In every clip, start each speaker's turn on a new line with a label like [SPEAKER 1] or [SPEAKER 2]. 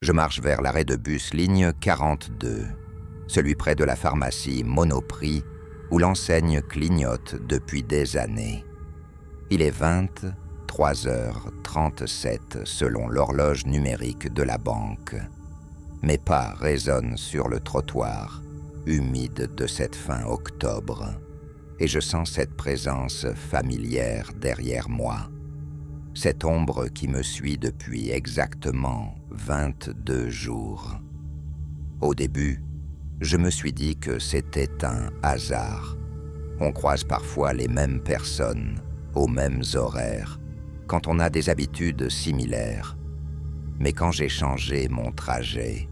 [SPEAKER 1] Je marche vers l'arrêt de bus ligne 42, celui près de la pharmacie Monoprix, où l'enseigne clignote depuis des années. Il est 23h37 selon l'horloge numérique de la banque. Mes pas résonnent sur le trottoir, humide de cette fin octobre, et je sens cette présence familière derrière moi. Cette ombre qui me suit depuis exactement 22 jours. Au début, je me suis dit que c'était un hasard. On croise parfois les mêmes personnes, aux mêmes horaires, quand on a des habitudes similaires. Mais quand j'ai changé mon trajet,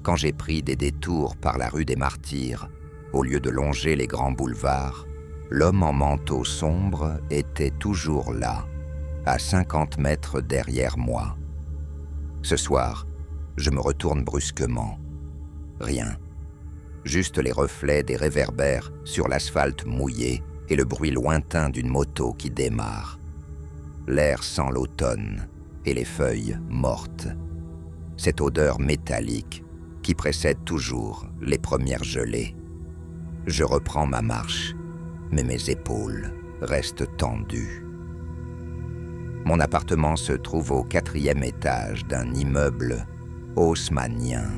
[SPEAKER 1] quand j'ai pris des détours par la rue des Martyrs, au lieu de longer les grands boulevards, l'homme en manteau sombre était toujours là, à 50 mètres derrière moi. Ce soir, je me retourne brusquement. Rien. Juste les reflets des réverbères sur l'asphalte mouillé et le bruit lointain d'une moto qui démarre. L'air sent l'automne et les feuilles mortes. Cette odeur métallique qui précède toujours les premières gelées. Je reprends ma marche, mais mes épaules restent tendues. Mon appartement se trouve au 4e étage d'un immeuble haussmannien,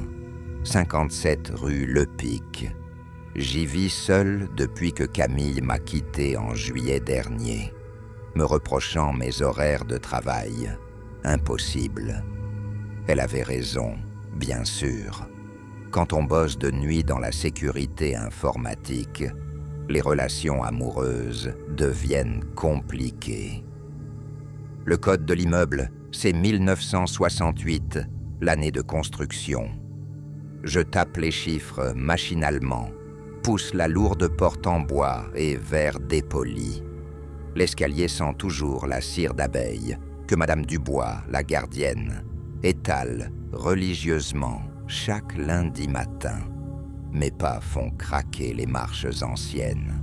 [SPEAKER 1] 57 rue Le Pic. J'y vis seul depuis que Camille m'a quitté en juillet dernier, me reprochant mes horaires de travail. Impossible. Elle avait raison, bien sûr. Quand on bosse de nuit dans la sécurité informatique, les relations amoureuses deviennent compliquées. Le code de l'immeuble, c'est 1968, l'année de construction. Je tape les chiffres machinalement, pousse la lourde porte en bois et verre dépoli. L'escalier sent toujours la cire d'abeille que Madame Dubois, la gardienne, étale religieusement chaque lundi matin. Mes pas font craquer les marches anciennes.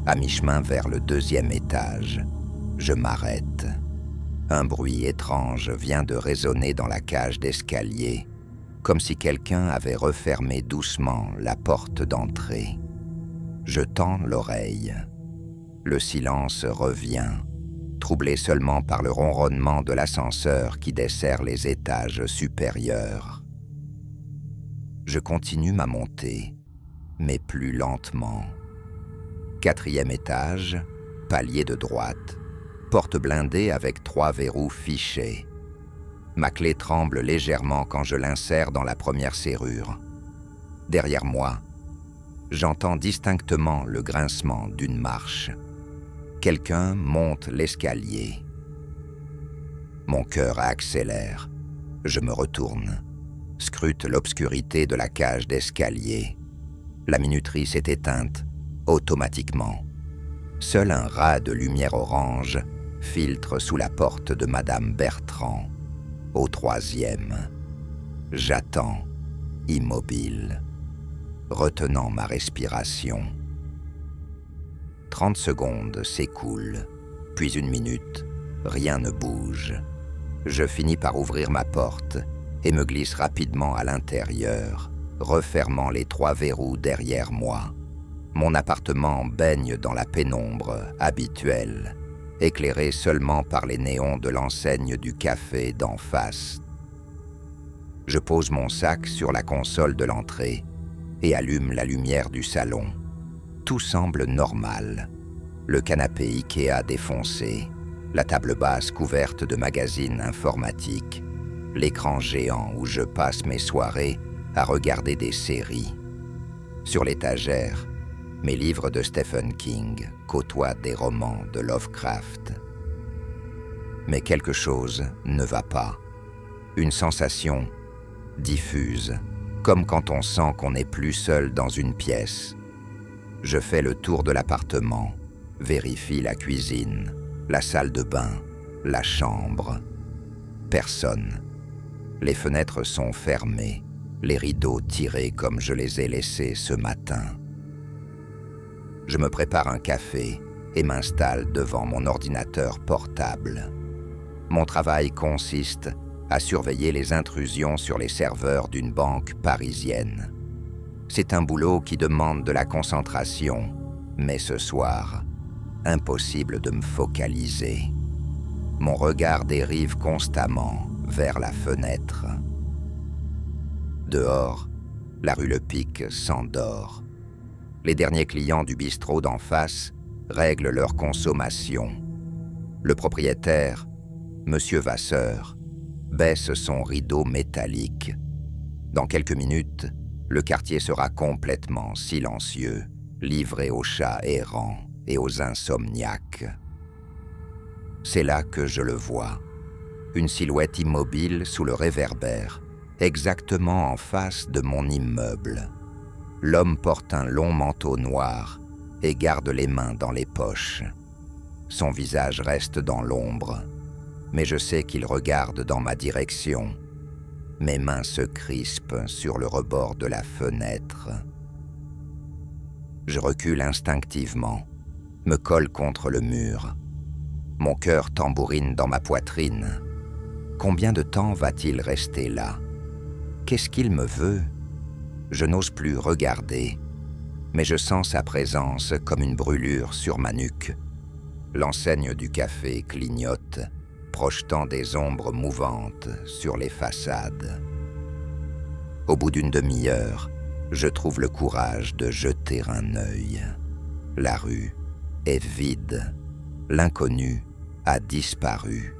[SPEAKER 1] À mi-chemin vers le 2e étage, je m'arrête. Un bruit étrange vient de résonner dans la cage d'escalier, comme si quelqu'un avait refermé doucement la porte d'entrée. Je tends l'oreille. Le silence revient, troublé seulement par le ronronnement de l'ascenseur qui dessert les étages supérieurs. Je continue ma montée, mais plus lentement. 4e étage, palier de droite, porte blindée avec 3 verrous fichés. Ma clé tremble légèrement quand je l'insère dans la première serrure. Derrière moi, j'entends distinctement le grincement d'une marche. Quelqu'un monte l'escalier. Mon cœur accélère. Je me retourne, scrute l'obscurité de la cage d'escalier. La minuterie s'est éteinte automatiquement. Seul un ras de lumière orange filtre sous la porte de Madame Bertrand, au 3e. J'attends, immobile, retenant ma respiration. 30 secondes s'écoulent, puis 1 minute, rien ne bouge. Je finis par ouvrir ma porte et me glisse rapidement à l'intérieur, refermant les 3 verrous derrière moi. Mon appartement baigne dans la pénombre habituelle, éclairé seulement par les néons de l'enseigne du café d'en face. Je pose mon sac sur la console de l'entrée et allume la lumière du salon. Tout semble normal. Le canapé Ikea défoncé, la table basse couverte de magazines informatiques, l'écran géant où je passe mes soirées à regarder des séries. Sur l'étagère, mes livres de Stephen King côtoient des romans de Lovecraft. Mais quelque chose ne va pas. Une sensation diffuse, comme quand on sent qu'on n'est plus seul dans une pièce. Je fais le tour de l'appartement, vérifie la cuisine, la salle de bain, la chambre. Personne. Les fenêtres sont fermées, les rideaux tirés comme je les ai laissés ce matin. Je me prépare un café et m'installe devant mon ordinateur portable. Mon travail consiste à surveiller les intrusions sur les serveurs d'une banque parisienne. C'est un boulot qui demande de la concentration, mais ce soir, impossible de me focaliser. Mon regard dérive constamment vers la fenêtre. Dehors, la rue Le Pic s'endort. Les derniers clients du bistrot d'en face règlent leur consommation. Le propriétaire, Monsieur Vasseur, baisse son rideau métallique. Dans quelques minutes, le quartier sera complètement silencieux, livré aux chats errants et aux insomniaques. C'est là que je le vois, une silhouette immobile sous le réverbère, exactement en face de mon immeuble. L'homme porte un long manteau noir et garde les mains dans les poches. Son visage reste dans l'ombre, mais je sais qu'il regarde dans ma direction. Mes mains se crispent sur le rebord de la fenêtre. Je recule instinctivement, me colle contre le mur. Mon cœur tambourine dans ma poitrine. Combien de temps va-t-il rester là? Qu'est-ce qu'il me veut? Je n'ose plus regarder, mais je sens sa présence comme une brûlure sur ma nuque. L'enseigne du café clignote, projetant des ombres mouvantes sur les façades. Au bout d'une demi-heure, je trouve le courage de jeter un œil. La rue est vide. L'inconnu a disparu.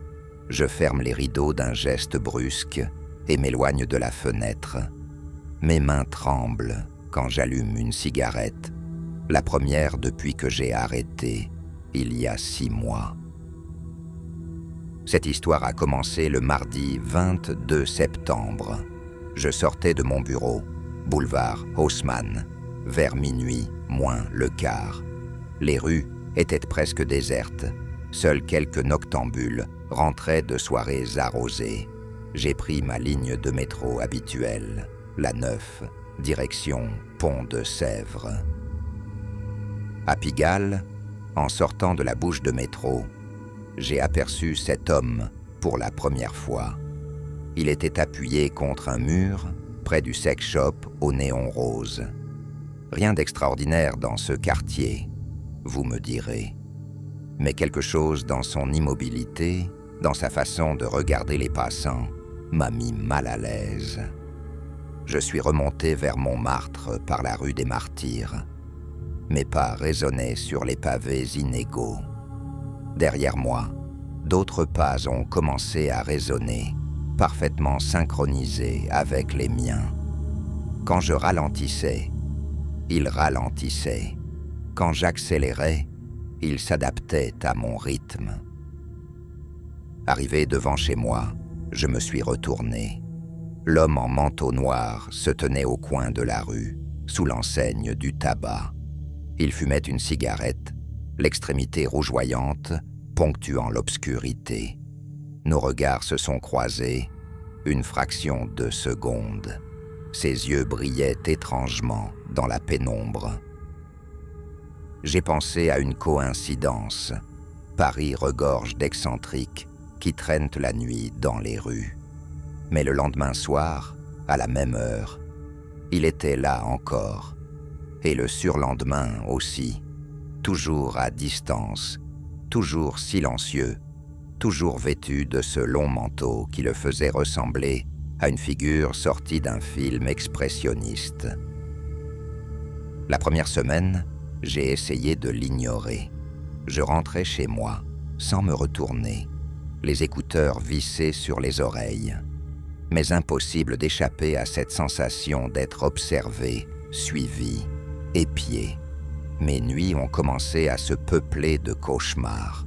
[SPEAKER 1] Je ferme les rideaux d'un geste brusque et m'éloigne de la fenêtre. Mes mains tremblent quand j'allume une cigarette, la première depuis que j'ai arrêté, il y a 6 mois. Cette histoire a commencé le mardi 22 septembre. Je sortais de mon bureau, boulevard Haussmann, vers minuit moins le quart. Les rues étaient presque désertes. Seuls quelques noctambules rentraient de soirées arrosées. J'ai pris ma ligne de métro habituelle, la 9, direction Pont de Sèvres. À Pigalle, en sortant de la bouche de métro, j'ai aperçu cet homme pour la première fois. Il était appuyé contre un mur, près du sex shop au néon rose. Rien d'extraordinaire dans ce quartier, vous me direz. Mais quelque chose dans son immobilité, dans sa façon de regarder les passants, m'a mis mal à l'aise. Je suis remonté vers Montmartre par la rue des Martyrs. Mes pas résonnaient sur les pavés inégaux. Derrière moi, d'autres pas ont commencé à résonner, parfaitement synchronisés avec les miens. Quand je ralentissais, il ralentissait. Quand j'accélérais, il s'adaptait à mon rythme. Arrivé devant chez moi, je me suis retourné. L'homme en manteau noir se tenait au coin de la rue, sous l'enseigne du tabac. Il fumait une cigarette, l'extrémité rougeoyante, ponctuant l'obscurité. Nos regards se sont croisés, une fraction de seconde. Ses yeux brillaient étrangement dans la pénombre. J'ai pensé à une coïncidence. Paris regorge d'excentriques qui traînent la nuit dans les rues. Mais le lendemain soir, à la même heure, il était là encore. Et le surlendemain aussi, toujours à distance, toujours silencieux, toujours vêtu de ce long manteau qui le faisait ressembler à une figure sortie d'un film expressionniste. La première semaine, j'ai essayé de l'ignorer. Je rentrais chez moi, sans me retourner, les écouteurs vissés sur les oreilles. Mais impossible d'échapper à cette sensation d'être observé, suivi, épié. Mes nuits ont commencé à se peupler de cauchemars.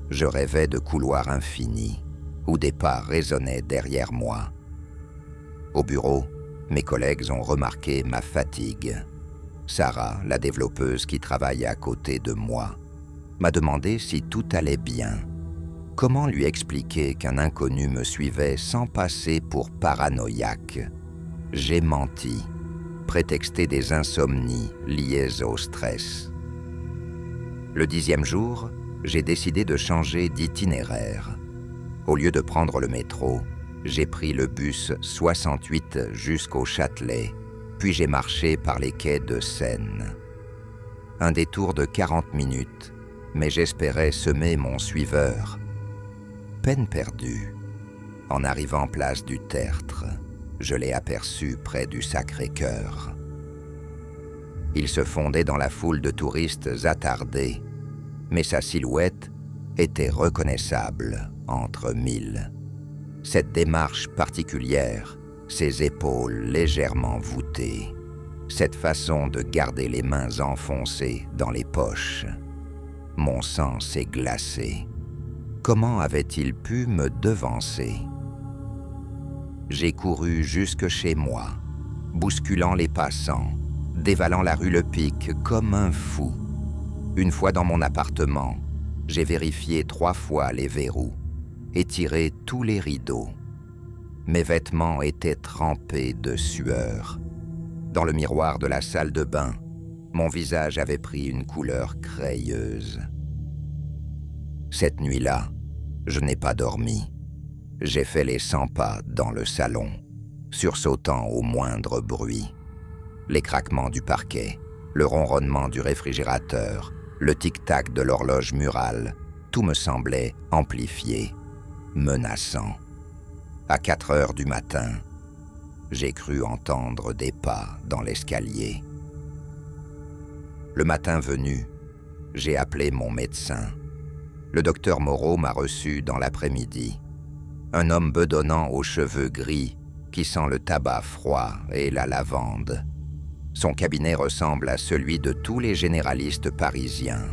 [SPEAKER 1] Je rêvais de couloirs infinis, où des pas résonnaient derrière moi. Au bureau, mes collègues ont remarqué ma fatigue. Sarah, la développeuse qui travaille à côté de moi, m'a demandé si tout allait bien. Comment lui expliquer qu'un inconnu me suivait sans passer pour paranoïaque? J'ai menti, prétexté des insomnies liées au stress. Le 10e jour, j'ai décidé de changer d'itinéraire. Au lieu de prendre le métro, J'ai pris le bus 68 jusqu'au Châtelet, puis j'ai marché par les quais de Seine. Un détour de 40 minutes, mais j'espérais semer mon suiveur. Peine perdue. En arrivant place du Tertre, je l'ai aperçu près du Sacré-Cœur. Il se fondait dans la foule de touristes attardés, mais sa silhouette était reconnaissable entre mille. Cette démarche particulière, ses épaules légèrement voûtées, cette façon de garder les mains enfoncées dans les poches. Mon sang s'est glacé. Comment avait-il pu me devancer? J'ai couru jusque chez moi, bousculant les passants, dévalant la rue Le Pic comme un fou. Une fois dans mon appartement, j'ai vérifié 3 fois les verrous et tiré tous les rideaux. Mes vêtements étaient trempés de sueur. Dans le miroir de la salle de bain, mon visage avait pris une couleur crayeuse. Cette nuit-là, je n'ai pas dormi. J'ai fait les 100 pas dans le salon, sursautant au moindre bruit. Les craquements du parquet, le ronronnement du réfrigérateur, le tic-tac de l'horloge murale, tout me semblait amplifié, menaçant. À 4 heures du matin, j'ai cru entendre des pas dans l'escalier. Le matin venu, j'ai appelé mon médecin. Le docteur Moreau m'a reçu dans l'après-midi. Un homme bedonnant aux cheveux gris qui sent le tabac froid et la lavande. Son cabinet ressemble à celui de tous les généralistes parisiens.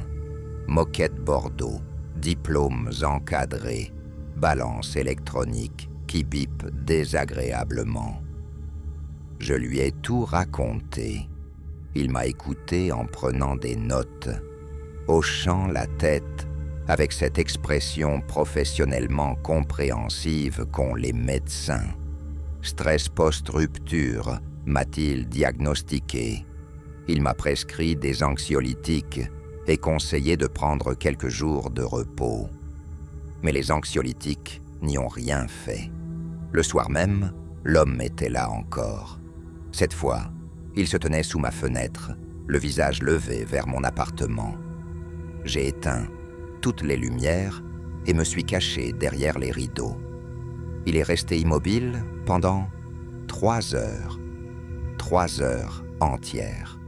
[SPEAKER 1] Moquette Bordeaux, diplômes encadrés, balance électronique qui bip désagréablement. Je lui ai tout raconté. Il m'a écouté en prenant des notes, hochant la tête avec cette expression professionnellement compréhensive qu'ont les médecins. Stress post-rupture, m'a-t-il diagnostiqué. Il m'a prescrit des anxiolytiques et conseillé de prendre quelques jours de repos. Mais les anxiolytiques n'y ont rien fait. Le soir même, l'homme était là encore. Cette fois, il se tenait sous ma fenêtre, le visage levé vers mon appartement. J'ai éteint toutes les lumières et me suis caché derrière les rideaux. Il est resté immobile pendant 3 heures. 3 heures entières.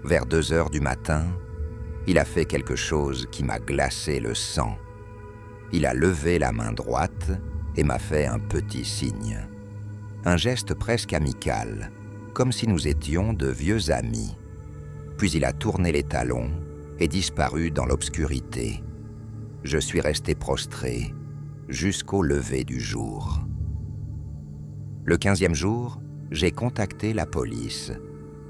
[SPEAKER 1] Vers 2 heures du matin, il a fait quelque chose qui m'a glacé le sang. Il a levé la main droite et m'a fait un petit signe. Un geste presque amical, comme si nous étions de vieux amis. Puis il a tourné les talons et disparu dans l'obscurité. Je suis resté prostré jusqu'au lever du jour. Le 15e jour, j'ai contacté la police.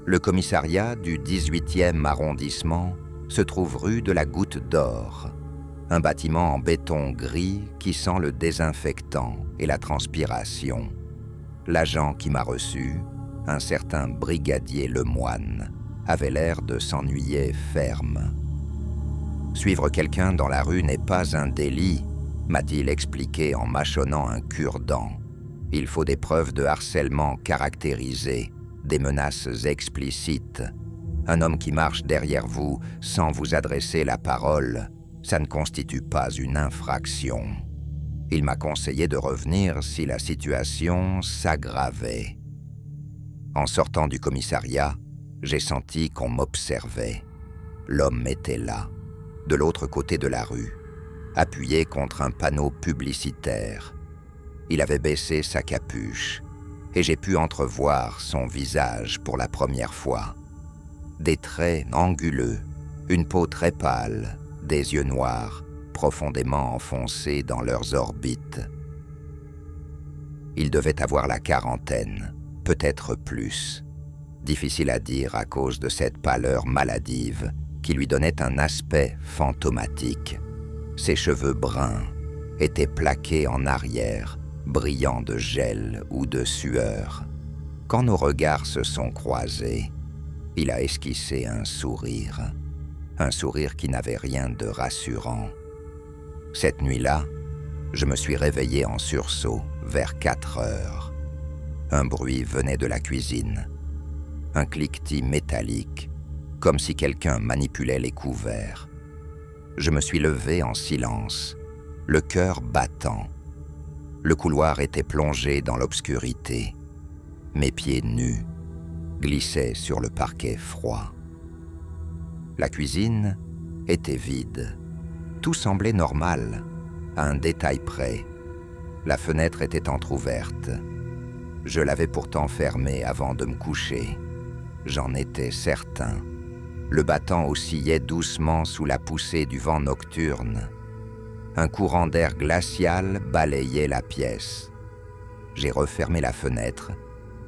[SPEAKER 1] Le commissariat du 18e arrondissement se trouve rue de la Goutte d'Or, un bâtiment en béton gris qui sent le désinfectant et la transpiration. L'agent qui m'a reçu, un certain brigadier Lemoine, avait l'air de s'ennuyer ferme. Suivre quelqu'un dans la rue n'est pas un délit, m'a-t-il expliqué en mâchonnant un cure-dent. Il faut des preuves de harcèlement caractérisées, des menaces explicites. Un homme qui marche derrière vous sans vous adresser la parole, ça ne constitue pas une infraction. Il m'a conseillé de revenir si la situation s'aggravait. En sortant du commissariat, j'ai senti qu'on m'observait. L'homme était là, de l'autre côté de la rue, appuyé contre un panneau publicitaire. Il avait baissé sa capuche et j'ai pu entrevoir son visage pour la première fois. Des traits anguleux, une peau très pâle, des yeux noirs, profondément enfoncés dans leurs orbites. Il devait avoir la quarantaine, peut-être plus. Difficile à dire à cause de cette pâleur maladive qui lui donnait un aspect fantomatique. Ses cheveux bruns étaient plaqués en arrière, brillants de gel ou de sueur. Quand nos regards se sont croisés, il a esquissé un sourire qui n'avait rien de rassurant. Cette nuit-là, Je me suis réveillé en sursaut vers 4 heures. Un bruit venait de la cuisine. Un cliquetis métallique, comme si quelqu'un manipulait les couverts. Je me suis levé en silence, le cœur battant. Le couloir était plongé dans l'obscurité. Mes pieds nus glissaient sur le parquet froid. La cuisine était vide. Tout semblait normal, à un détail près. La fenêtre était entr'ouverte. Je l'avais pourtant fermée avant de me coucher. J'en étais certain. Le battant oscillait doucement sous la poussée du vent nocturne. Un courant d'air glacial balayait la pièce. J'ai refermé la fenêtre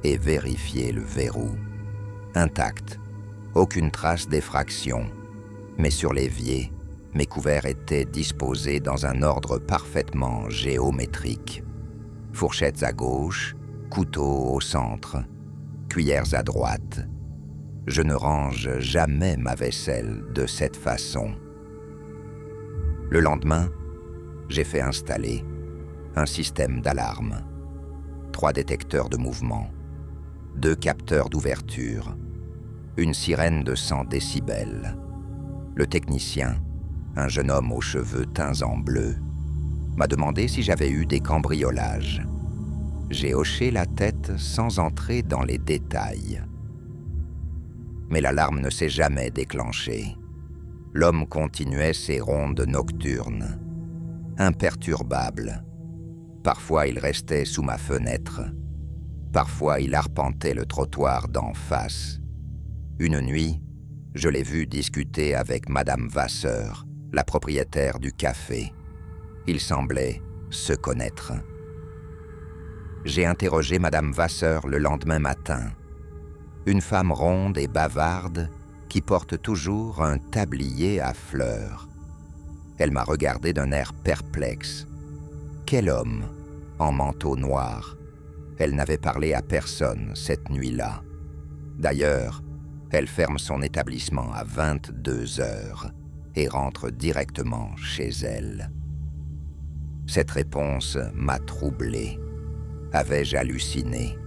[SPEAKER 1] et vérifié le verrou. Intact, aucune trace d'effraction, mais sur l'évier, mes couverts étaient disposés dans un ordre parfaitement géométrique. Fourchettes à gauche, couteaux au centre, cuillères à droite. Je ne range jamais ma vaisselle de cette façon. Le lendemain, j'ai fait installer un système d'alarme, 3 détecteurs de mouvement, 2 capteurs d'ouverture, une sirène de 100 décibels. Le technicien, un jeune homme aux cheveux teints en bleu, m'a demandé si j'avais eu des cambriolages. J'ai hoché la tête sans entrer dans les détails. Mais l'alarme ne s'est jamais déclenchée. L'homme continuait ses rondes nocturnes, imperturbable. Parfois il restait sous ma fenêtre, parfois il arpentait le trottoir d'en face. Une nuit, je l'ai vu discuter avec Madame Vasseur, la propriétaire du café. Il semblait se connaître. J'ai interrogé Madame Vasseur le lendemain matin. Une femme ronde et bavarde qui porte toujours un tablier à fleurs. Elle m'a regardé d'un air perplexe. Quel homme, en manteau noir? Elle n'avait parlé à personne cette nuit-là. D'ailleurs, elle ferme son établissement à 22 heures et rentre directement chez elle. Cette réponse m'a troublé. Avais-je halluciné?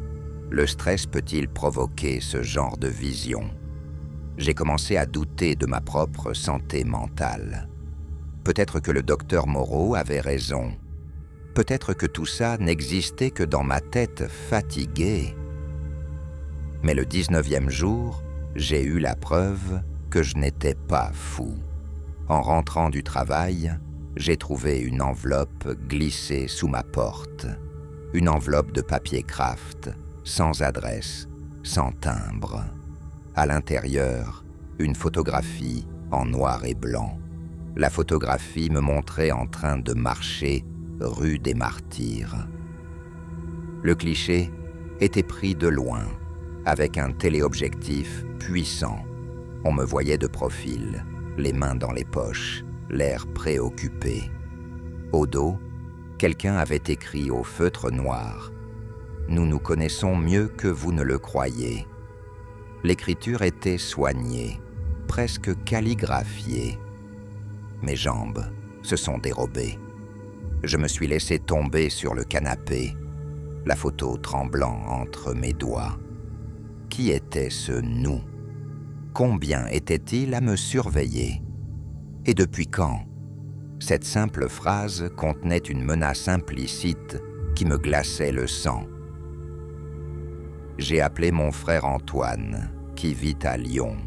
[SPEAKER 1] Le stress peut-il provoquer ce genre de vision? J'ai commencé à douter de ma propre santé mentale. Peut-être que le docteur Moreau avait raison. Peut-être que tout ça n'existait que dans ma tête fatiguée. Mais le 19e jour, j'ai eu la preuve que je n'étais pas fou. En rentrant du travail, j'ai trouvé une enveloppe glissée sous ma porte. Une enveloppe de papier kraft, sans adresse, sans timbre. À l'intérieur, une photographie en noir et blanc. La photographie me montrait en train de marcher rue des Martyrs. Le cliché était pris de loin, avec un téléobjectif puissant. On me voyait de profil, les mains dans les poches, l'air préoccupé. Au dos, quelqu'un avait écrit au feutre noir « Nous nous connaissons mieux que vous ne le croyez ». L'écriture était soignée, presque calligraphiée. Mes jambes se sont dérobées. Je me suis laissé tomber sur le canapé, la photo tremblant entre mes doigts. Qui était ce « nous » ? Combien était-il à me surveiller ? Et depuis quand ? Cette simple phrase contenait une menace implicite qui me glaçait le sang. J'ai appelé mon frère Antoine, qui vit à Lyon.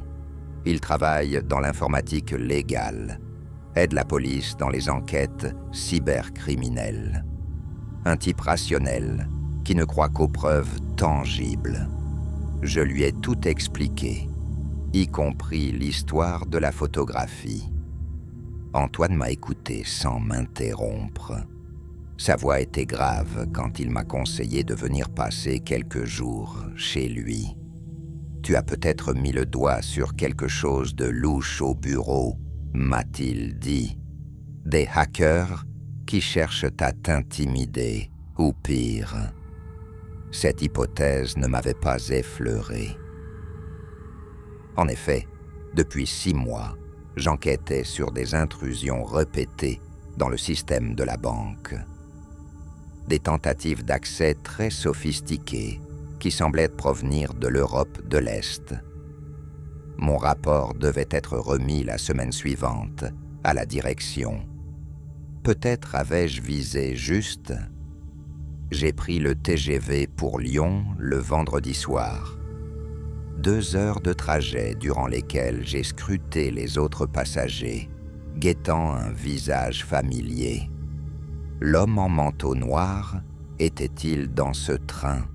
[SPEAKER 1] Il travaille dans l'informatique légale, aide la police dans les enquêtes cybercriminelles. Un type rationnel qui ne croit qu'aux preuves tangibles. Je lui ai tout expliqué, y compris l'histoire de la photographie. Antoine m'a écouté sans m'interrompre. Sa voix était grave quand il m'a conseillé de venir passer quelques jours chez lui. « Tu as peut-être mis le doigt sur quelque chose de louche au bureau », m'a-t-il dit. « Des hackers qui cherchent à t'intimider, ou pire. » Cette hypothèse ne m'avait pas effleuré. En effet, depuis 6 mois, j'enquêtais sur des intrusions répétées dans le système de la banque. des tentatives d'accès très sophistiquées qui semblaient provenir de l'Europe de l'Est. Mon rapport devait être remis la semaine suivante à la direction. Peut-être avais-je visé juste. J'ai pris le TGV pour Lyon le vendredi soir. 2 heures de trajet durant lesquelles j'ai scruté les autres passagers, guettant un visage familier. L'homme en manteau noir était-il dans ce train?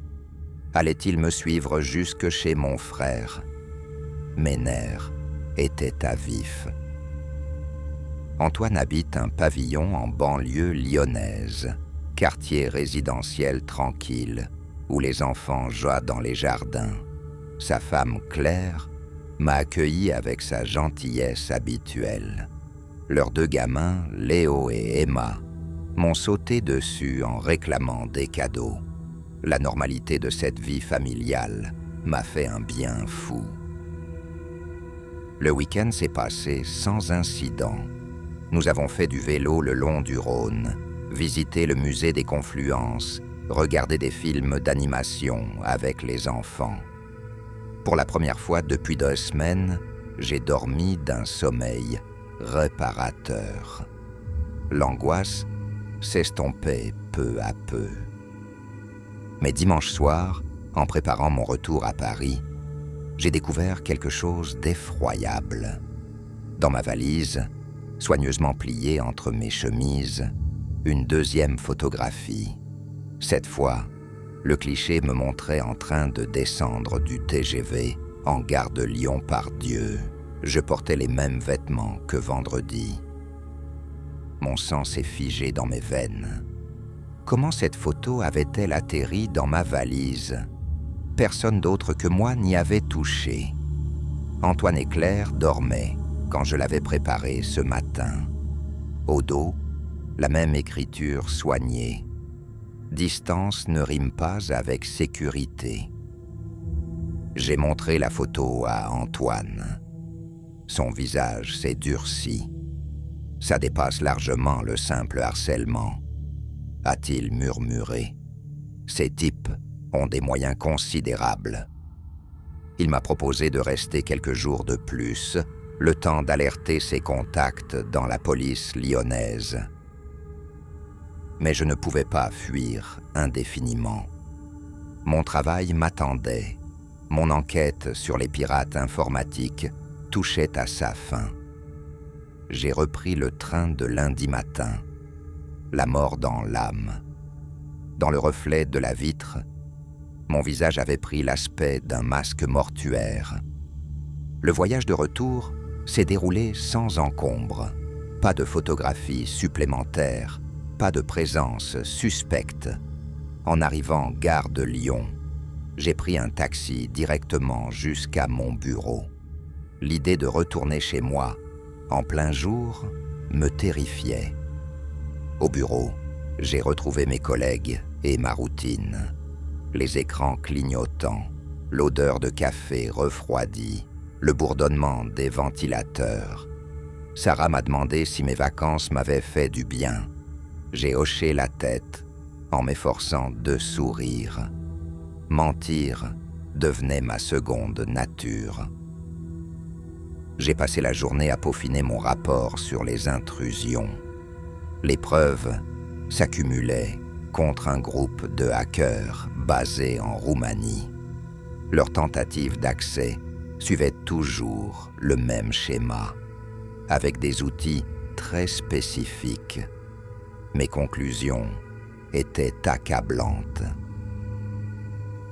[SPEAKER 1] Allait-il me suivre jusque chez mon frère? Mes nerfs étaient à vif. Antoine habite un pavillon en banlieue lyonnaise, quartier résidentiel tranquille, où les enfants jouent dans les jardins. Sa femme Claire m'a accueilli avec sa gentillesse habituelle. Leurs 2 gamins, Léo et Emma, m'ont sauté dessus en réclamant des cadeaux. La normalité de cette vie familiale m'a fait un bien fou. Le week-end s'est passé sans incident. Nous avons fait du vélo le long du Rhône, visité le musée des Confluences, regardé des films d'animation avec les enfants. Pour la première fois depuis 2 semaines, j'ai dormi d'un sommeil réparateur. L'angoisse s'estompait peu à peu. Mais dimanche soir, en préparant mon retour à Paris, j'ai découvert quelque chose d'effroyable. Dans ma valise, soigneusement pliée entre mes chemises, une 2e photographie. Cette fois, le cliché me montrait en train de descendre du TGV en gare de Lyon-Part-Dieu. Je portais les mêmes vêtements que vendredi. Mon sang s'est figé dans mes veines. Comment cette photo avait-elle atterri dans ma valise? Personne d'autre que moi n'y avait touché. Antoine et Claire dormaient quand je l'avais préparée ce matin. Au dos, la même écriture soignée. Distance ne rime pas avec sécurité. J'ai montré la photo à Antoine. Son visage s'est durci. Ça dépasse largement le simple harcèlement, a-t-il murmuré. Ces types ont des moyens considérables. Il m'a proposé de rester quelques jours de plus, le temps d'alerter ses contacts dans la police lyonnaise. Mais je ne pouvais pas fuir indéfiniment. Mon travail m'attendait. Mon enquête sur les pirates informatiques touchait à sa fin. J'ai repris le train de lundi matin, la mort dans l'âme. Dans le reflet de la vitre, mon visage avait pris l'aspect d'un masque mortuaire. Le voyage de retour s'est déroulé sans encombre. Pas de photographie supplémentaire, pas de présence suspecte. En arrivant gare de Lyon, j'ai pris un taxi directement jusqu'à mon bureau. L'idée de retourner chez moi, en plein jour, me terrifiait. Au bureau, j'ai retrouvé mes collègues et ma routine. Les écrans clignotants, l'odeur de café refroidi, le bourdonnement des ventilateurs. Sarah m'a demandé si mes vacances m'avaient fait du bien. J'ai hoché la tête en m'efforçant de sourire. Mentir devenait ma seconde nature. J'ai passé la journée à peaufiner mon rapport sur les intrusions. Les preuves s'accumulaient contre un groupe de hackers basés en Roumanie. Leurs tentatives d'accès suivaient toujours le même schéma, avec des outils très spécifiques. Mes conclusions étaient accablantes.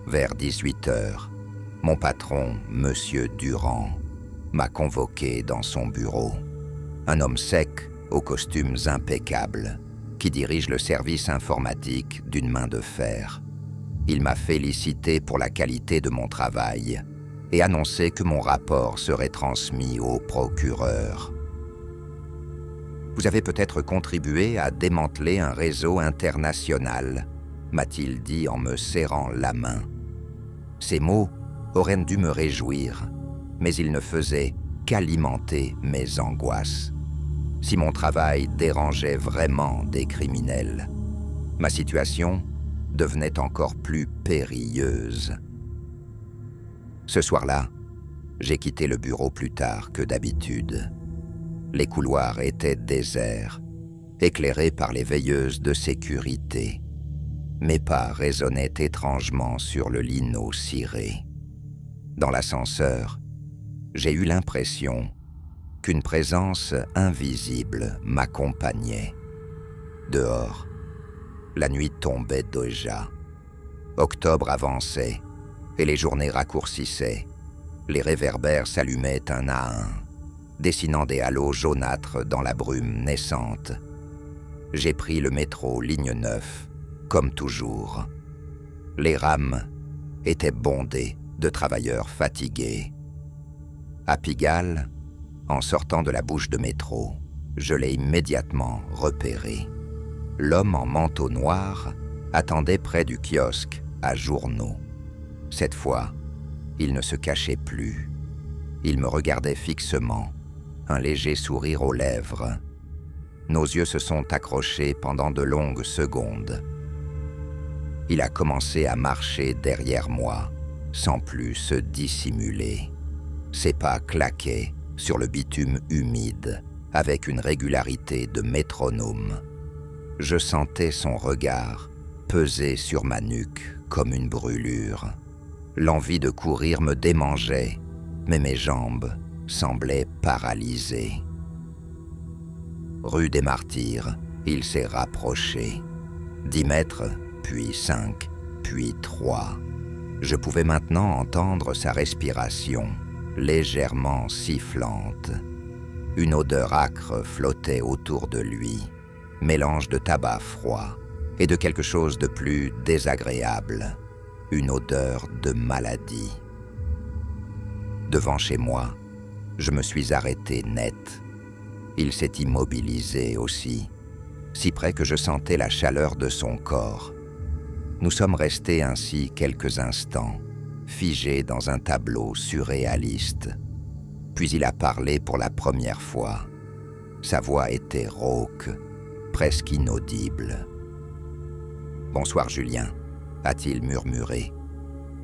[SPEAKER 1] Vers 18h, mon patron, Monsieur Durand, m'a convoqué dans son bureau. Un homme sec, aux costumes impeccables, qui dirige le service informatique d'une main de fer. Il m'a félicité pour la qualité de mon travail et annoncé que mon rapport serait transmis au procureur. Vous avez peut-être contribué à démanteler un réseau international, m'a-t-il dit en me serrant la main. Ces mots auraient dû me réjouir, mais ils ne faisaient qu'alimenter mes angoisses. Si mon travail dérangeait vraiment des criminels, Ma situation devenait encore plus périlleuse. Ce soir-là, j'ai quitté le bureau plus tard que d'habitude. Les couloirs étaient déserts, éclairés par les veilleuses de sécurité. Mes pas résonnaient étrangement sur le lino ciré. Dans l'ascenseur, j'ai eu l'impression qu'une présence invisible m'accompagnait. Dehors, la nuit tombait déjà. Octobre avançait et les journées raccourcissaient. Les réverbères s'allumaient un à un, dessinant des halos jaunâtres dans la brume naissante. J'ai pris le métro ligne 9, comme toujours. Les rames étaient bondées de travailleurs fatigués. À Pigalle, en sortant de la bouche de métro, je l'ai immédiatement repéré. L'homme en manteau noir attendait près du kiosque à journaux. Cette fois, il ne se cachait plus. Il me regardait fixement, un léger sourire aux lèvres. Nos yeux se sont accrochés pendant de longues secondes. Il a commencé à marcher derrière moi, sans plus se dissimuler. Ses pas claquaient sur le bitume humide, avec une régularité de métronome. Je sentais son regard peser sur ma nuque comme une brûlure. L'envie de courir me démangeait, mais mes jambes semblaient paralysées. Rue des Martyrs, il s'est rapproché. 10 mètres, puis 5, puis 3. Je pouvais maintenant entendre sa respiration, légèrement sifflante. Une odeur âcre flottait autour de lui, mélange de tabac froid et de quelque chose de plus désagréable, une odeur de maladie. Devant chez moi, je me suis arrêté net. Il s'est immobilisé aussi, si près que je sentais la chaleur de son corps. Nous sommes restés ainsi quelques instants, figés dans un tableau surréaliste. Puis il a parlé pour la première fois. Sa voix était rauque, presque inaudible. « Bonsoir Julien », a-t-il murmuré.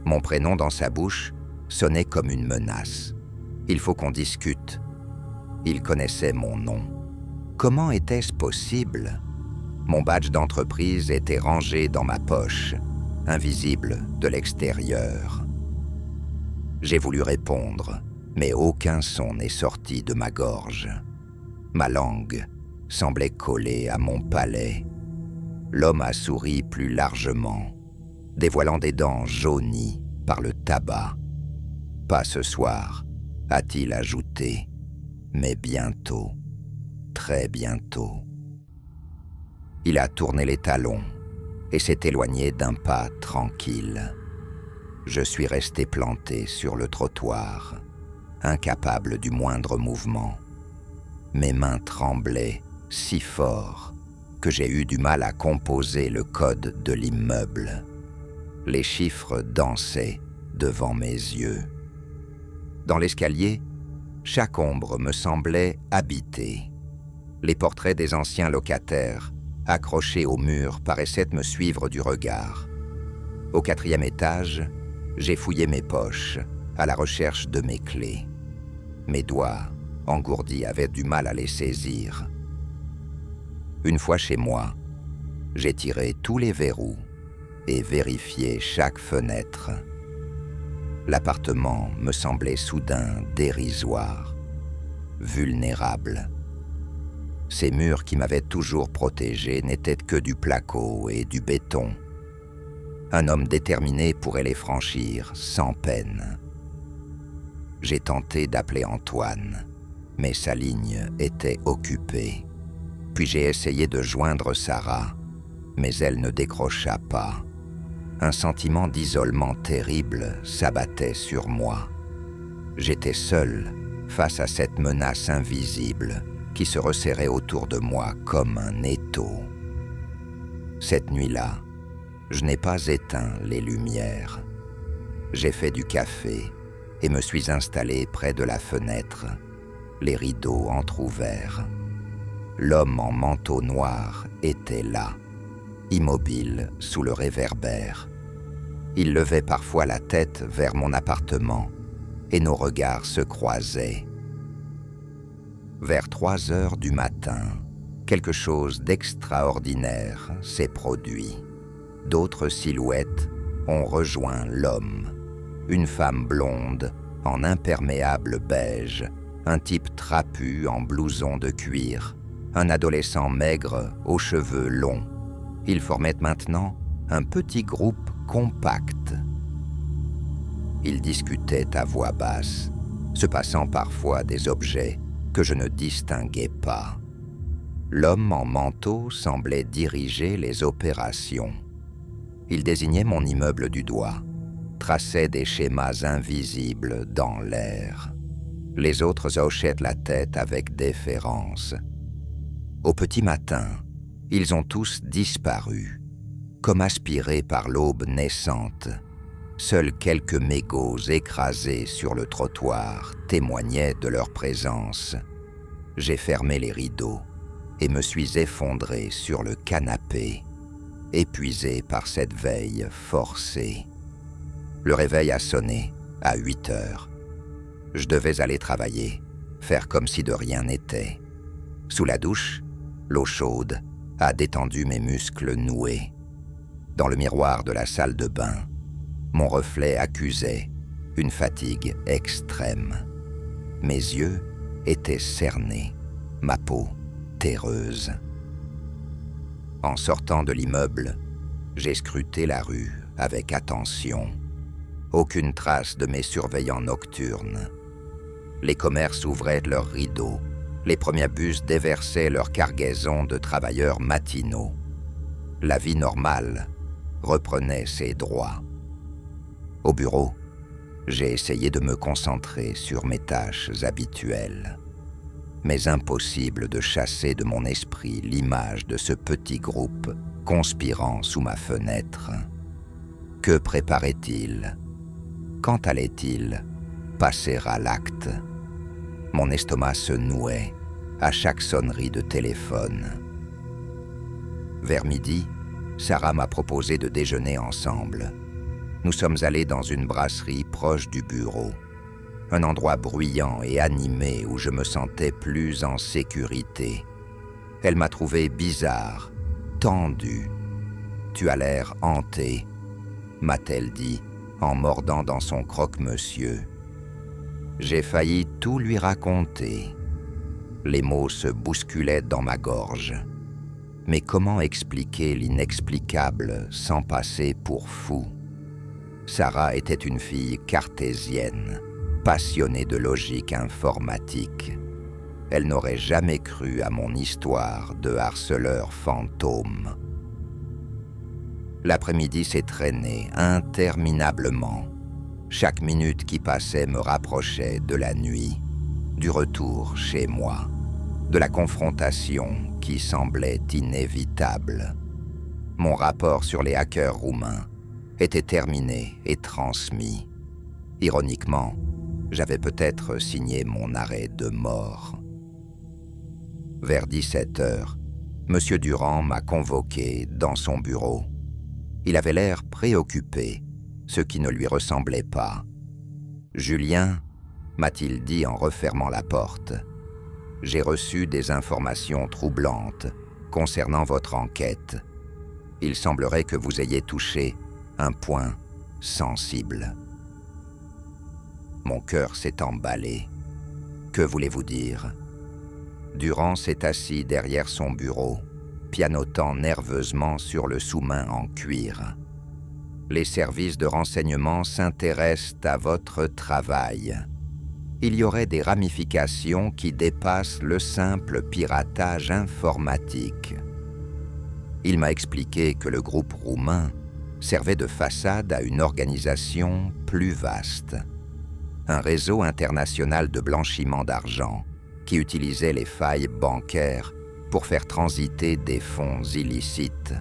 [SPEAKER 1] Mon prénom dans sa bouche sonnait comme une menace. « Il faut qu'on discute. » Il connaissait mon nom. Comment était-ce possible ? Mon badge d'entreprise était rangé dans ma poche, invisible de l'extérieur. J'ai voulu répondre, mais aucun son n'est sorti de ma gorge. Ma langue semblait collée à mon palais. L'homme a souri plus largement, dévoilant des dents jaunies par le tabac. « Pas ce soir », a-t-il ajouté, « mais bientôt, très bientôt. » Il a tourné les talons et s'est éloigné d'un pas tranquille. Je suis resté planté sur le trottoir, incapable du moindre mouvement. Mes mains tremblaient si fort que j'ai eu du mal à composer le code de l'immeuble. Les chiffres dansaient devant mes yeux. Dans l'escalier, chaque ombre me semblait habitée. Les portraits des anciens locataires, accrochés au mur, paraissaient me suivre du regard. Au 4e étage, j'ai fouillé mes poches, à la recherche de mes clés. Mes doigts, engourdis, avaient du mal à les saisir. Une fois chez moi, j'ai tiré tous les verrous et vérifié chaque fenêtre. L'appartement me semblait soudain dérisoire, vulnérable. Ces murs qui m'avaient toujours protégé n'étaient que du placo et du béton. Un homme déterminé pourrait les franchir sans peine. J'ai tenté d'appeler Antoine, mais sa ligne était occupée. Puis j'ai essayé de joindre Sarah, mais elle ne décrocha pas. Un sentiment d'isolement terrible s'abattait sur moi. J'étais seul face à cette menace invisible qui se resserrait autour de moi comme un étau. Cette nuit-là, je n'ai pas éteint les lumières. J'ai fait du café et me suis installé près de la fenêtre, les rideaux entr'ouverts. L'homme en manteau noir était là, immobile sous le réverbère. Il levait parfois la tête vers mon appartement et nos regards se croisaient. Vers 3 heures du matin, quelque chose d'extraordinaire s'est produit. D'autres silhouettes ont rejoint l'homme. Une femme blonde en imperméable beige, un type trapu en blouson de cuir, un adolescent maigre aux cheveux longs. Ils formaient maintenant un petit groupe compact. Ils discutaient à voix basse, se passant parfois des objets que je ne distinguais pas. L'homme en manteau semblait diriger les opérations. Il désignait mon immeuble du doigt, traçait des schémas invisibles dans l'air. Les autres hochaient la tête avec déférence. Au petit matin, ils ont tous disparu, comme aspirés par l'aube naissante. Seuls quelques mégots écrasés sur le trottoir témoignaient de leur présence. J'ai fermé les rideaux et me suis effondré sur le canapé, épuisé par cette veille forcée. Le réveil a sonné à 8 heures. Je devais aller travailler, faire comme si de rien n'était. Sous la douche, l'eau chaude a détendu mes muscles noués. Dans le miroir de la salle de bain, mon reflet accusait une fatigue extrême. Mes yeux étaient cernés, ma peau terreuse. En sortant de l'immeuble, j'ai scruté la rue avec attention. Aucune trace de mes surveillants nocturnes. Les commerces ouvraient leurs rideaux. Les premiers bus déversaient leur cargaison de travailleurs matinaux. La vie normale reprenait ses droits. Au bureau, j'ai essayé de me concentrer sur mes tâches habituelles. Mais impossible de chasser de mon esprit l'image de ce petit groupe conspirant sous ma fenêtre. Que préparait-il ? Quand allait-il passer à l'acte ? Mon estomac se nouait à chaque sonnerie de téléphone. Vers midi, Sarah m'a proposé de déjeuner ensemble. Nous sommes allés dans une brasserie proche du bureau, un endroit bruyant et animé où je me sentais plus en sécurité. Elle m'a trouvé bizarre, tendu. « Tu as l'air hanté », m'a-t-elle dit, en mordant dans son croque-monsieur. J'ai failli tout lui raconter. Les mots se bousculaient dans ma gorge. Mais comment expliquer l'inexplicable sans passer pour fou ? Sarah était une fille cartésienne, passionnée de logique informatique. Elle n'aurait jamais cru à mon histoire de harceleur fantôme. L'après-midi s'est traîné interminablement. Chaque minute qui passait me rapprochait de la nuit, du retour chez moi, de la confrontation qui semblait inévitable. Mon rapport sur les hackers roumains était terminé et transmis. Ironiquement, j'avais peut-être signé mon arrêt de mort. Vers 17 heures, M. Durand m'a convoqué dans son bureau. Il avait l'air préoccupé, ce qui ne lui ressemblait pas. « Julien, m'a-t-il dit en refermant la porte, j'ai reçu des informations troublantes concernant votre enquête. Il semblerait que vous ayez touché un point sensible. » Mon cœur s'est emballé. Que voulez-vous dire ? Durand s'est assis derrière son bureau, pianotant nerveusement sur le sous-main en cuir. Les services de renseignement s'intéressent à votre travail. Il y aurait des ramifications qui dépassent le simple piratage informatique. Il m'a expliqué que le groupe roumain servait de façade à une organisation plus vaste. Un réseau international de blanchiment d'argent qui utilisait les failles bancaires pour faire transiter des fonds illicites.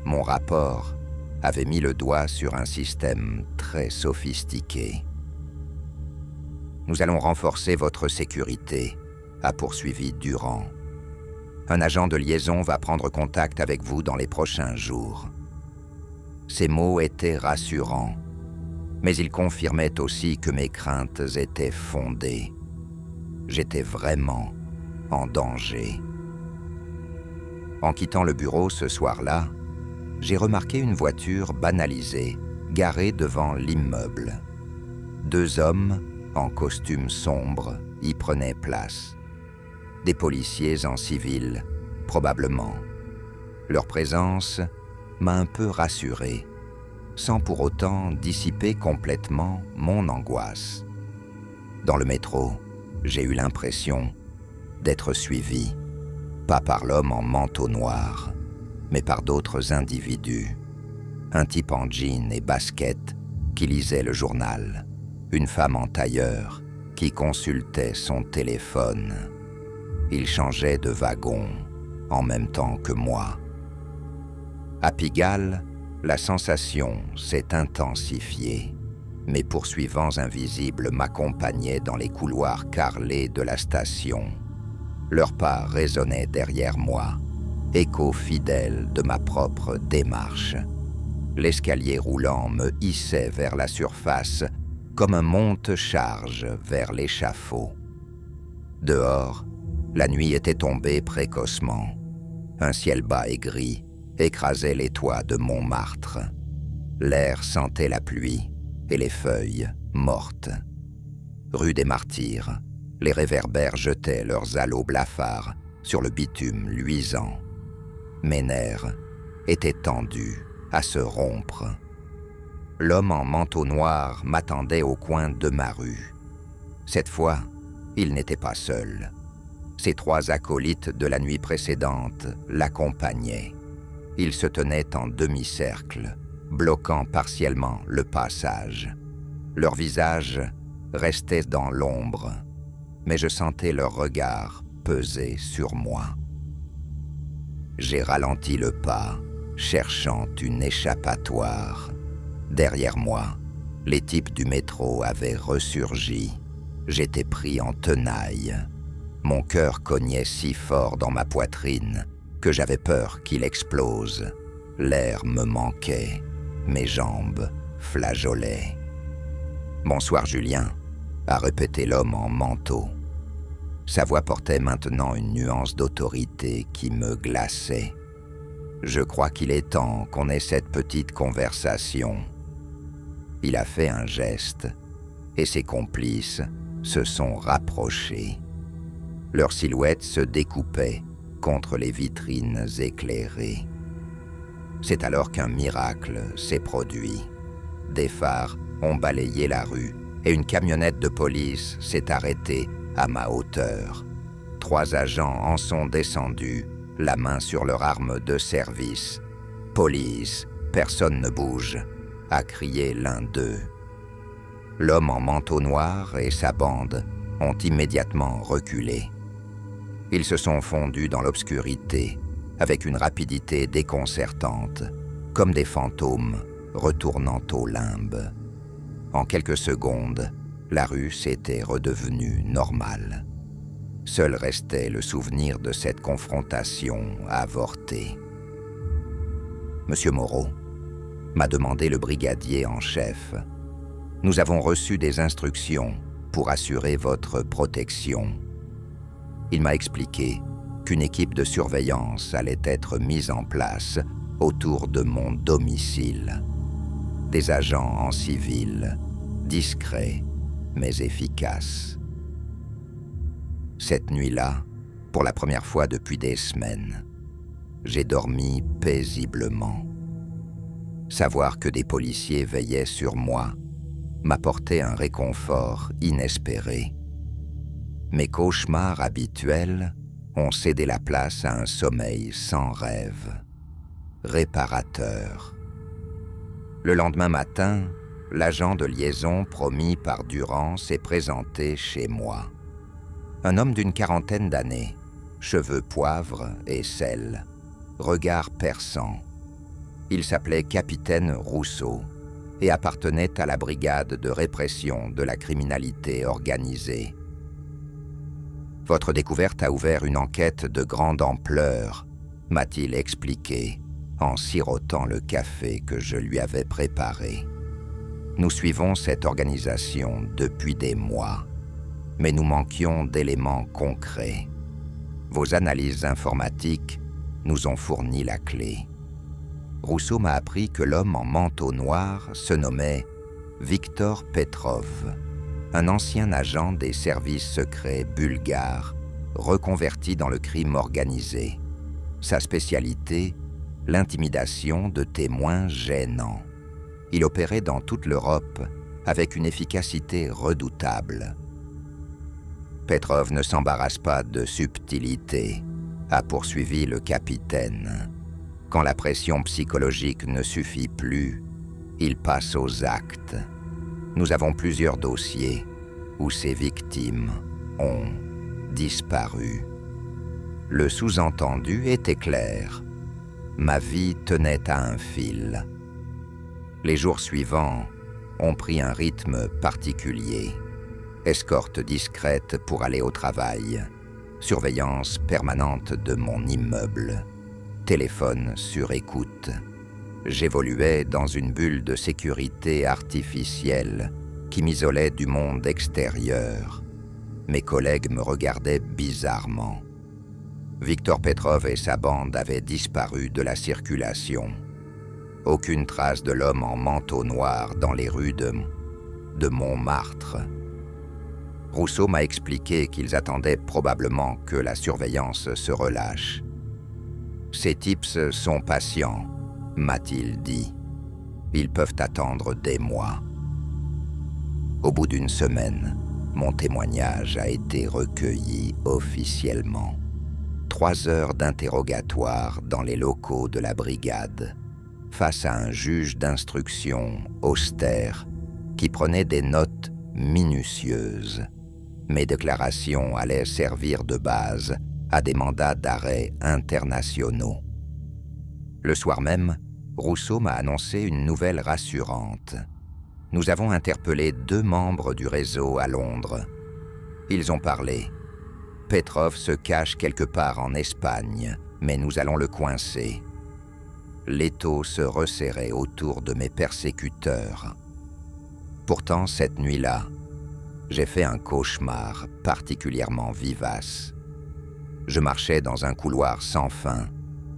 [SPEAKER 1] Mon rapport avait mis le doigt sur un système très sophistiqué. « Nous allons renforcer votre sécurité », a poursuivi Durand. Un agent de liaison va prendre contact avec vous dans les prochains jours. » Ces mots étaient rassurants, mais ils confirmaient aussi que mes craintes étaient fondées. J'étais vraiment en danger. En quittant le bureau ce soir-là, j'ai remarqué une voiture banalisée, garée devant l'immeuble. 2 hommes, en costume sombre, y prenaient place. Des policiers en civil, probablement. Leur présence m'a un peu rassuré, sans pour autant dissiper complètement mon angoisse. Dans le métro, j'ai eu l'impression d'être suivi, pas par l'homme en manteau noir, mais par d'autres individus. Un type en jean et basket qui lisait le journal, une femme en tailleur qui consultait son téléphone. Il changeait de wagon en même temps que moi. À Pigalle, la sensation s'est intensifiée. Mes poursuivants invisibles m'accompagnaient dans les couloirs carrelés de la station. Leurs pas résonnaient derrière moi, écho fidèle de ma propre démarche. L'escalier roulant me hissait vers la surface comme un monte-charge vers l'échafaud. Dehors, la nuit était tombée précocement. Un ciel bas et gris écrasait les toits de Montmartre. L'air sentait la pluie et les feuilles mortes. Rue des Martyrs, les réverbères jetaient leurs halos blafards sur le bitume luisant. Mes nerfs étaient tendus à se rompre. L'homme en manteau noir m'attendait au coin de ma rue. Cette fois, il n'était pas seul. Ses 3 acolytes de la nuit précédente l'accompagnaient. Ils se tenaient en demi-cercle, bloquant partiellement le passage. Leurs visages restaient dans l'ombre, mais je sentais leur regard peser sur moi. J'ai ralenti le pas, cherchant une échappatoire. Derrière moi, les types du métro avaient ressurgi. J'étais pris en tenaille. Mon cœur cognait si fort dans ma poitrine que j'avais peur qu'il explose. L'air me manquait, mes jambes flageolaient. « Bonsoir Julien », a répété l'homme en manteau. Sa voix portait maintenant une nuance d'autorité qui me glaçait. Je crois qu'il est temps qu'on ait cette petite conversation. Il a fait un geste, et ses complices se sont rapprochés. Leurs silhouettes se découpaient contre les vitrines éclairées. C'est alors qu'un miracle s'est produit. Des phares ont balayé la rue et une camionnette de police s'est arrêtée à ma hauteur. 3 agents en sont descendus, la main sur leur arme de service. « Police, personne ne bouge », a crié l'un d'eux. L'homme en manteau noir et sa bande ont immédiatement reculé. Ils se sont fondus dans l'obscurité avec une rapidité déconcertante, comme des fantômes retournant au limbe. En quelques secondes, la rue s'était redevenue normale. Seul restait le souvenir de cette confrontation avortée. « Monsieur Moreau », m'a demandé le brigadier en chef, « nous avons reçu des instructions pour assurer votre protection. » Il m'a expliqué qu'une équipe de surveillance allait être mise en place autour de mon domicile. Des agents en civil, discrets mais efficaces. Cette nuit-là, pour la première fois depuis des semaines, j'ai dormi paisiblement. Savoir que des policiers veillaient sur moi m'apportait un réconfort inespéré. Mes cauchemars habituels ont cédé la place à un sommeil sans rêve, réparateur. Le lendemain matin, l'agent de liaison promis par Durand s'est présenté chez moi. Un homme d'une 40aine d'années, cheveux poivre et sel, regard perçant. Il s'appelait Capitaine Rousseau et appartenait à la brigade de répression de la criminalité organisée. Votre découverte a ouvert une enquête de grande ampleur, m'a-t-il expliqué, en sirotant le café que je lui avais préparé. Nous suivons cette organisation depuis des mois, mais nous manquions d'éléments concrets. Vos analyses informatiques nous ont fourni la clé. Rousseau m'a appris que l'homme en manteau noir se nommait Viktor Petrov, un ancien agent des services secrets bulgares, reconverti dans le crime organisé. Sa spécialité, l'intimidation de témoins gênants. Il opérait dans toute l'Europe avec une efficacité redoutable. Petrov ne s'embarrasse pas de subtilité, a poursuivi le capitaine. Quand la pression psychologique ne suffit plus, il passe aux actes. Nous avons plusieurs dossiers où ces victimes ont disparu. Le sous-entendu était clair. Ma vie tenait à un fil. Les jours suivants ont pris un rythme particulier. Escorte discrète pour aller au travail, surveillance permanente de mon immeuble, téléphone sur écoute. J'évoluais dans une bulle de sécurité artificielle qui m'isolait du monde extérieur. Mes collègues me regardaient bizarrement. Viktor Petrov et sa bande avaient disparu de la circulation. Aucune trace de l'homme en manteau noir dans les rues de Montmartre. Rousseau m'a expliqué qu'ils attendaient probablement que la surveillance se relâche. Ces types sont patients, m'a-t-il dit. Ils peuvent attendre des mois. Au bout d'une semaine, mon témoignage a été recueilli officiellement. 3 heures d'interrogatoire dans les locaux de la brigade, face à un juge d'instruction austère qui prenait des notes minutieuses. Mes déclarations allaient servir de base à des mandats d'arrêt internationaux. Le soir même, Rousseau m'a annoncé une nouvelle rassurante. Nous avons interpellé 2 membres du réseau à Londres. Ils ont parlé. Petrov se cache quelque part en Espagne, mais nous allons le coincer. L'étau se resserrait autour de mes persécuteurs. Pourtant, cette nuit-là, j'ai fait un cauchemar particulièrement vivace. Je marchais dans un couloir sans fin,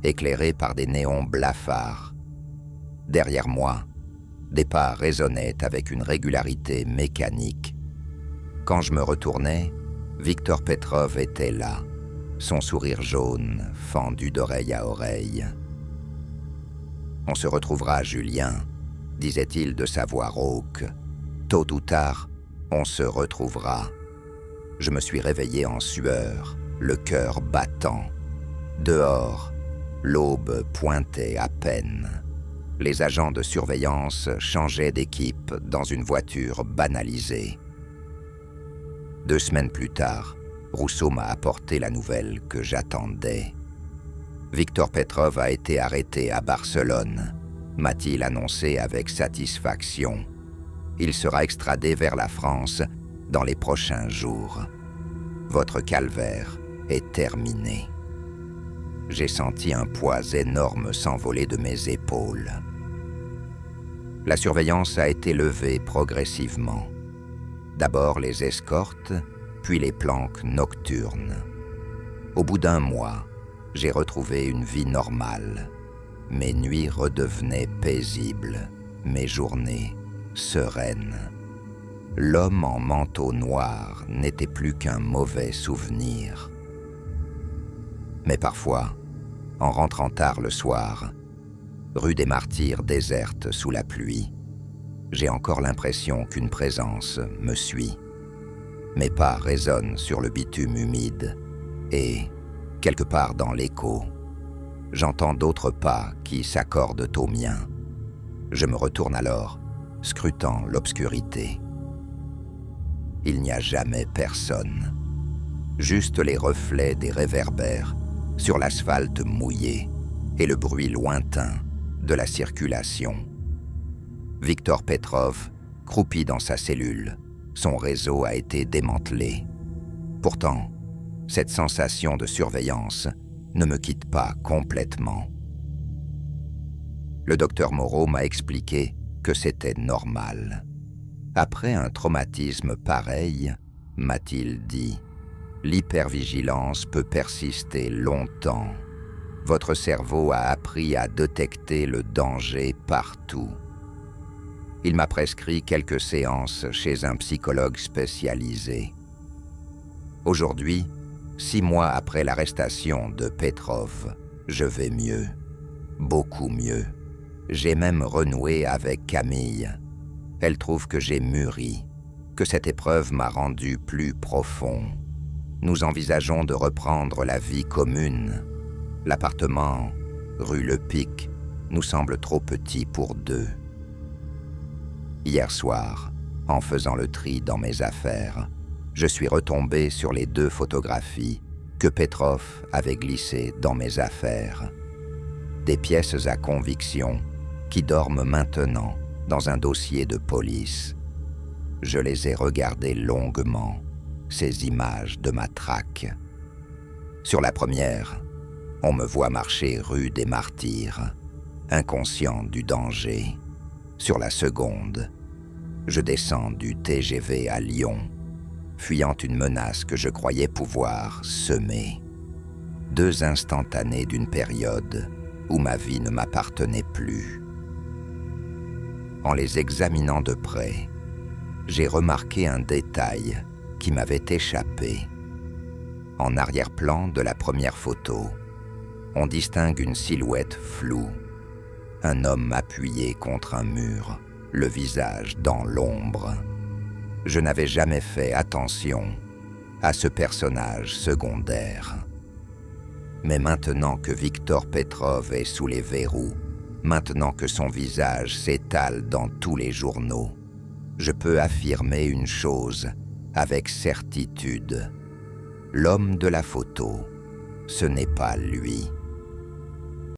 [SPEAKER 1] éclairé par des néons blafards. Derrière moi, des pas résonnaient avec une régularité mécanique. Quand je me retournais, Viktor Petrov était là, son sourire jaune fendu d'oreille à oreille. « On se retrouvera, Julien, disait-il de sa voix rauque. Tôt ou tard, on se retrouvera. » Je me suis réveillé en sueur, le cœur battant. Dehors, l'aube pointait à peine. Les agents de surveillance changeaient d'équipe dans une voiture banalisée. 2 semaines plus tard, Rousseau m'a apporté la nouvelle que j'attendais. Viktor Petrov a été arrêté à Barcelone, m'a-t-il annoncé avec satisfaction. Il sera extradé vers la France dans les prochains jours. Votre calvaire est terminé. J'ai senti un poids énorme s'envoler de mes épaules. La surveillance a été levée progressivement. D'abord les escortes, puis les planques nocturnes. Au bout d'1 mois, j'ai retrouvé une vie normale. Mes nuits redevenaient paisibles, mes journées sereines. L'homme en manteau noir n'était plus qu'un mauvais souvenir. Mais parfois, en rentrant tard le soir, rue des Martyrs déserte sous la pluie, j'ai encore l'impression qu'une présence me suit. Mes pas résonnent sur le bitume humide et, quelque part dans l'écho, j'entends d'autres pas qui s'accordent aux miens. Je me retourne alors, scrutant l'obscurité. Il n'y a jamais personne, juste les reflets des réverbères sur l'asphalte mouillé et le bruit lointain de la circulation. Viktor Petrov croupit dans sa cellule. Son réseau a été démantelé. Pourtant, Cette sensation de surveillance ne me quitte pas complètement. Le docteur Moreau m'a expliqué que c'était normal. Après un traumatisme pareil, m'a-t-il dit, l'hypervigilance peut persister longtemps. Votre cerveau a appris à détecter le danger partout. Il m'a prescrit quelques séances chez un psychologue spécialisé. Aujourd'hui, 6 mois après l'arrestation de Petrov, je vais mieux, beaucoup mieux. J'ai même renoué avec Camille. Elle trouve que j'ai mûri, que cette épreuve m'a rendu plus profond. Nous envisageons de reprendre la vie commune. L'appartement, rue Le Pic, nous semble trop petit pour deux. Hier soir, en faisant le tri dans mes affaires, je suis retombé sur les 2 photographies que Petrov avait glissées dans mes affaires. Des pièces à conviction qui dorment maintenant dans un dossier de police. Je les ai regardées longuement, ces images de ma traque. Sur la première, on me voit marcher rue des Martyrs, inconscient du danger. Sur la seconde, je descends du TGV à Lyon, fuyant une menace que je croyais pouvoir semer. 2 instantanés d'une période où ma vie ne m'appartenait plus. En les examinant de près, j'ai remarqué un détail qui m'avait échappé. En arrière-plan de la première photo, on distingue une silhouette floue. Un homme appuyé contre un mur, le visage dans l'ombre. Je n'avais jamais fait attention à ce personnage secondaire. Mais maintenant que Victor Petrov est sous les verrous, maintenant que son visage s'étale dans tous les journaux, je peux affirmer une chose avec certitude. L'homme de la photo, ce n'est pas lui.